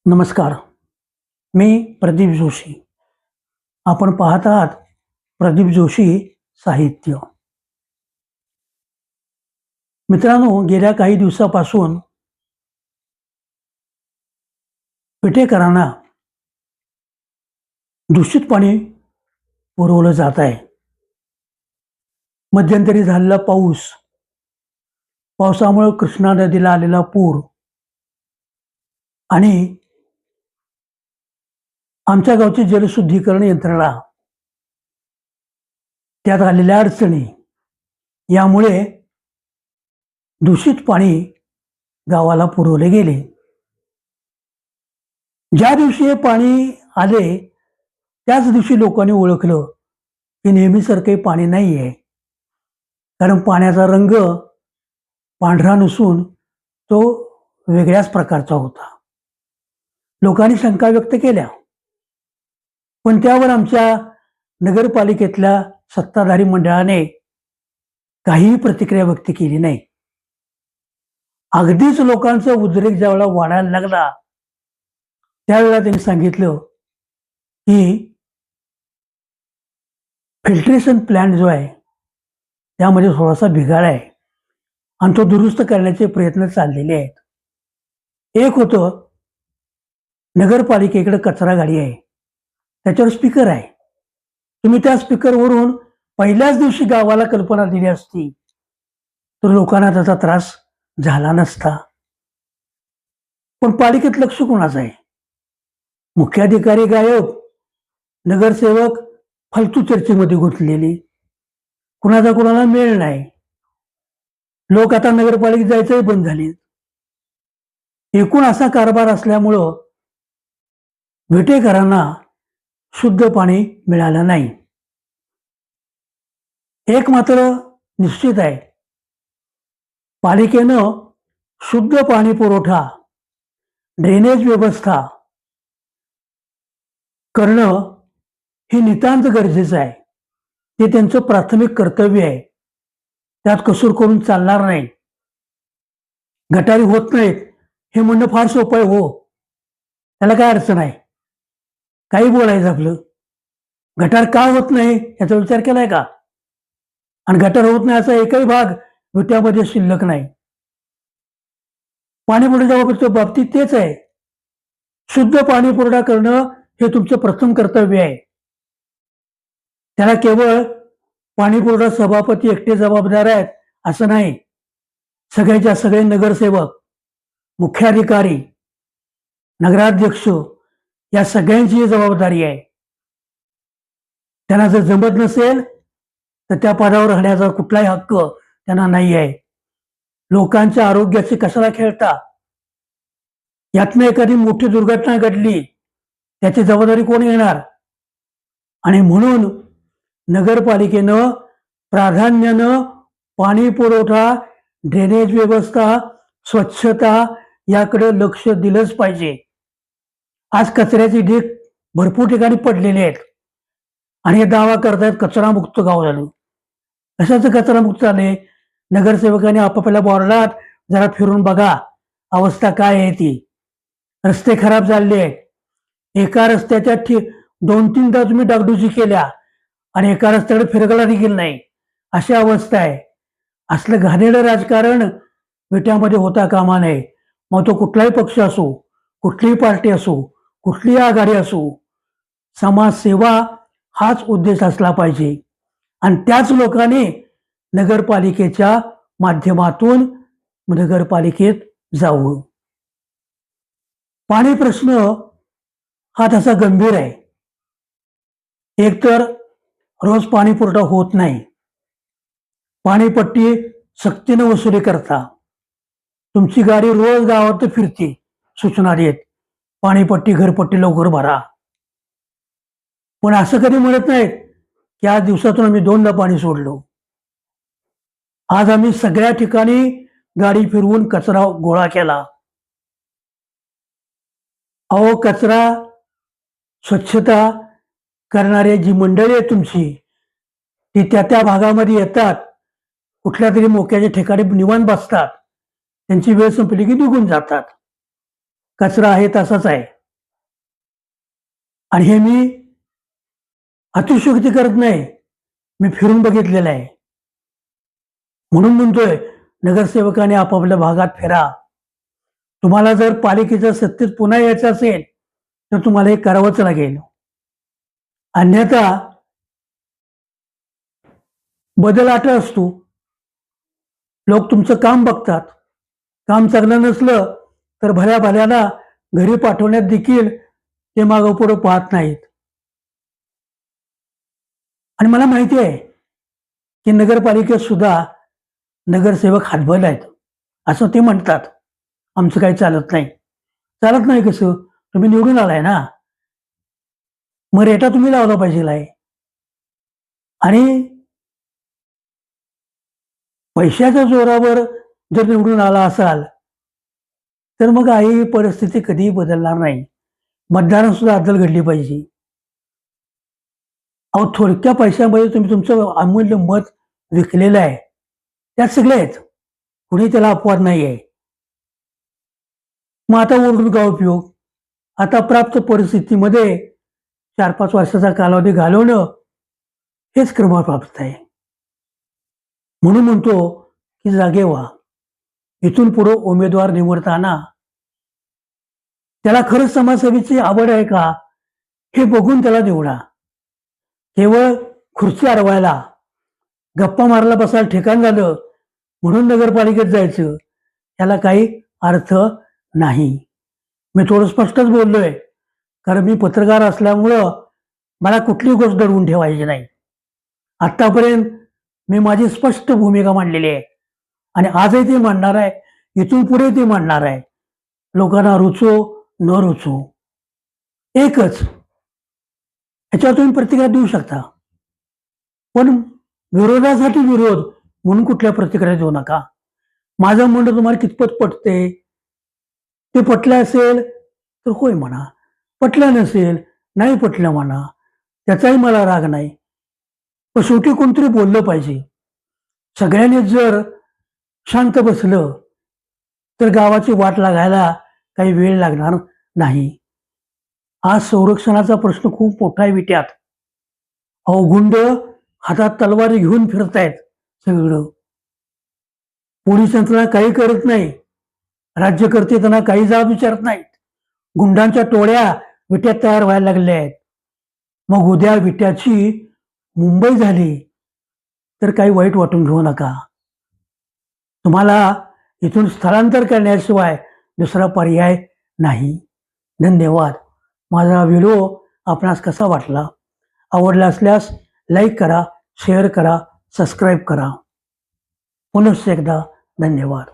नमस्कार. मी प्रदीप जोशी. आपण पाहत आहात प्रदीप जोशी साहित्य. मित्रांनो, गेल्या काही दिवसापासून पेठेकरांना दूषित पाणी पुरवलं जात आहे. मध्यंतरी झालेला पावसामुळे कृष्णा नदीला आलेला पूर आणि आमच्या गावची जलशुद्धीकरण यंत्रणा त्यात आलेल्या अडचणी यामुळे दूषित पाणी गावाला पुरवले गेले. ज्या दिवशी हे पाणी आले त्याच दिवशी लोकांनी ओळखलं की नेहमीसारखे पाणी नाही आहे, कारण पाण्याचा रंग पांढरा नसून तो वेगळ्याच प्रकारचा होता. लोकांनी शंका व्यक्त केल्या, पण त्यावर आमच्या नगरपालिकेतल्या सत्ताधारी मंडळाने काहीही प्रतिक्रिया व्यक्त केली नाही. अगदीच लोकांचा उद्रेक ज्यावेळेला वाढायला लागला त्यावेळेला त्यांनी सांगितलं की फिल्ट्रेशन प्लॅन्ट जो आहे त्यामध्ये थोडासा बिघाड आहे आणि तो दुरुस्त करण्याचे प्रयत्न चाललेले आहेत. एक होतं, नगरपालिकेकडे कचरा गाडी आहे, त्याच्यावर स्पीकर आहे. तुम्ही त्या स्पीकरवरून पहिल्याच दिवशी गावाला कल्पना दिली असती तर लोकांना त्याचा त्रास झाला नसता. पण पालिकेत लक्ष कोणाचं आहे? मुख्याधिकारी गायब, नगरसेवक फालतू चर्चेमध्ये गुंतलेले, कुणाचा कुणाला मेळ नाही. लोक आता नगरपालिकेत जायचंही बंद झाले. एकूण असा कारभार असल्यामुळं विटेकरांना शुद्ध पाणी मिळालं नाही. एक मात्र निश्चित आहे, पालिकेनं शुद्ध पाणी पुरवठा, ड्रेनेज व्यवस्था करणं हे नितांत गरजेचं आहे. ते त्यांचं प्राथमिक कर्तव्य आहे. त्यात कसूर करून चालणार नाही. गटारी होत नाहीत हे म्हणणं फार सोपं आहे. हो, त्याला काय अडचण आहे? काही बोलायचं आपलं. गटार का होत नाही याचा विचार केलाय का? आणि गटार होत नाही असा एकही भाग विट्यामध्ये शिल्लक नाही. पाणी पुरवठ्याच्या बाबतीत तेच आहे. शुद्ध पाणी पुरवठा करणं हे तुमचं प्रथम कर्तव्य आहे. त्याला केवळ पाणी पुरवठा सभापती एकटे जबाबदार आहेत असं नाही. सगळ्याच्या सगळे नगरसेवक, मुख्याधिकारी, नगराध्यक्ष या सगळ्यांची जबाबदारी आहे. त्यांना जर जमत नसेल तर त्या पदावर राहण्याचा कुठलाही हक्क त्यांना नाही आहे. लोकांच्या आरोग्याची कशाला खेळता? यातनं एखादी मोठी दुर्घटना घडली त्याची जबाबदारी कोण घेणार? आणि म्हणून नगरपालिकेनं प्राधान्यानं पाणी पुरवठा, ड्रेनेज व्यवस्था, स्वच्छता याकडे लक्ष दिलंच पाहिजे. आज कचऱ्याची ढीग भरपूर ठिकाणी पडलेले आहेत आणि हे दावा करतायत कचरामुक्त गाव झालं. कशाचं कचरामुक्त झाले? नगरसेवकांनी आपापल्या बोर्डात जरा फिरून बघा अवस्था काय आहे ती. रस्ते खराब झाले आहेत. एका रस्त्याच्या 2-3 तास तुम्ही डागडुजी केल्या आणि एका रस्त्याकडे फिरकला देखील नाही, अशी अवस्था आहे. असलं घाणेरडं राजकारण विट्यामध्ये होता कामा नये. मग तो कुठलाही पक्ष असो, कुठलीही पार्टी असो, कुठलीही आघाडी असो, समाजसेवा हाच उद्देश असला पाहिजे. आणि त्याच लोकांनी नगरपालिकेच्या माध्यमातून नगरपालिकेत जावं. पाणी प्रश्न हा तसा गंभीर आहे. एकतर रोज पाणी पुरवठा होत नाही. पाणीपट्टी सक्तीनं वसुली करता. तुमची गाडी रोज गावात फिरते सूचना देत, पाणीपट्टी घरपट्टी लवकर भरा. पण असं कधी म्हणत नाहीत की आज दिवसातून आम्ही 2दा पाणी सोडलो. आज आम्ही सगळ्या ठिकाणी गाडी फिरवून कचरा गोळा केला. अहो, कचरा स्वच्छता करणारी जी मंडळी आहे तुमची, ती त्या भागामध्ये येतात, कुठल्या तरी मोक्याच्या ठिकाणी निवांत बसतात, त्यांची वेळ संपली की निघून जातात. कचरा आहे तसाच आहे. आणि हे मी अतिशयोक्ती करत नाही, मी फिरून बघितलेलं आहे. म्हणून म्हणतोय, नगरसेवकाने आपापल्या भागात फिरा. तुम्हाला जर पालिकेच्या सत्तेत पुन्हा यायचं असेल तर तुम्हाला हे करावंच लागेल. अन्यथा बदल आटा असतो. लोक तुमचं काम बघतात. काम चांगलं नसलं तर भल्या भल्याला घरी पाठवण्यात देखील ते मागं पुढं पाहत नाहीत. आणि मला माहिती आहे की नगरपालिकेत सुद्धा नगरसेवक हातबल आहेत, असं ते म्हणतात. आमचं काही चालत नाही. चालत नाही कसं? तुम्ही निवडून आलाय ना, मग रेटा तुम्ही लावला पाहिजे आहे. आणि पैशाच्या जोरावर जर निवडून आला असाल तर मग ही परिस्थिती कधीही बदलणार नाही. मतदारांना सुद्धा अद्दल घडली पाहिजे. अहो, थोडक्या पैशामध्ये तुम्ही तुमचं अमूल्य मत विकलेलं आहे. त्यात सगळे आहेत, कुणी त्याला अपवाद नाही आहे. मग आता ओरडून काय उपयोग? आता प्राप्त परिस्थितीमध्ये 4-5 वर्षाचा कालावधी घालवणं हेच क्रमप्राप्त आहे. म्हणून म्हणतो की जागे व्हा. इथून पुढे उमेदवार निवडताना त्याला खरंच समाजसेवेची आवड आहे का हे बघून त्याला निवडा. केवळ खुर्ची अडवायला, गप्पा मारायला बसायला ठिकाण झालं म्हणून नगरपालिकेत जायचं, याला काही अर्थ नाही. मी थोडं स्पष्टच बोललोय, कारण मी पत्रकार असल्यामुळं मला कुठली गोष्ट दडवून ठेवायची नाही. आत्तापर्यंत मी माझी स्पष्ट भूमिका मांडलेली आहे आणि आजही ते मांडणार आहे, इथून पुढे ते मांडणार आहे. लोकांना रुचो न रुचो एकच, याच्यावर तुम्ही प्रतिक्रिया देऊ शकता, पण विरोधासाठी विरोध म्हणून कुठल्या प्रतिक्रिया देऊ नका. माझं म्हणणं तुम्हाला कितपत पटते, ते पटलं असेल तर होय म्हणा, पटलं नसेल नाही पटलं म्हणा, त्याचाही मला राग नाही. पण शेवटी कोणतरी बोललं पाहिजे. सगळ्यांनी जर शांत बसलं तर गावाची वाट लागायला काही वेळ लागणार नाही. आज संरक्षणाचा प्रश्न खूप मोठा आहे विट्यात. अहो, गुंड हातात तलवारी घेऊन फिरतायत सगळं. पोलीस यंत्रणा काही करत नाही, राज्यकर्ते त्यांना काही जाब विचारत नाहीत. गुंडांच्या टोळ्या विट्यात तयार व्हायला लागल्या आहेत. मग उद्या विट्याची मुंबई झाली तर काही वाईट वाटून घेऊ नका. तुम्हाला इथून स्थलांतर करण्याशिवाय दुसरा पर्याय नाही. धन्यवाद. माझा व्हिडिओ आपणास कसा वाटला? आवडला असल्यास लाईक करा, शेअर करा, सबस्क्राईब करा. पुनश्च एकदा धन्यवाद.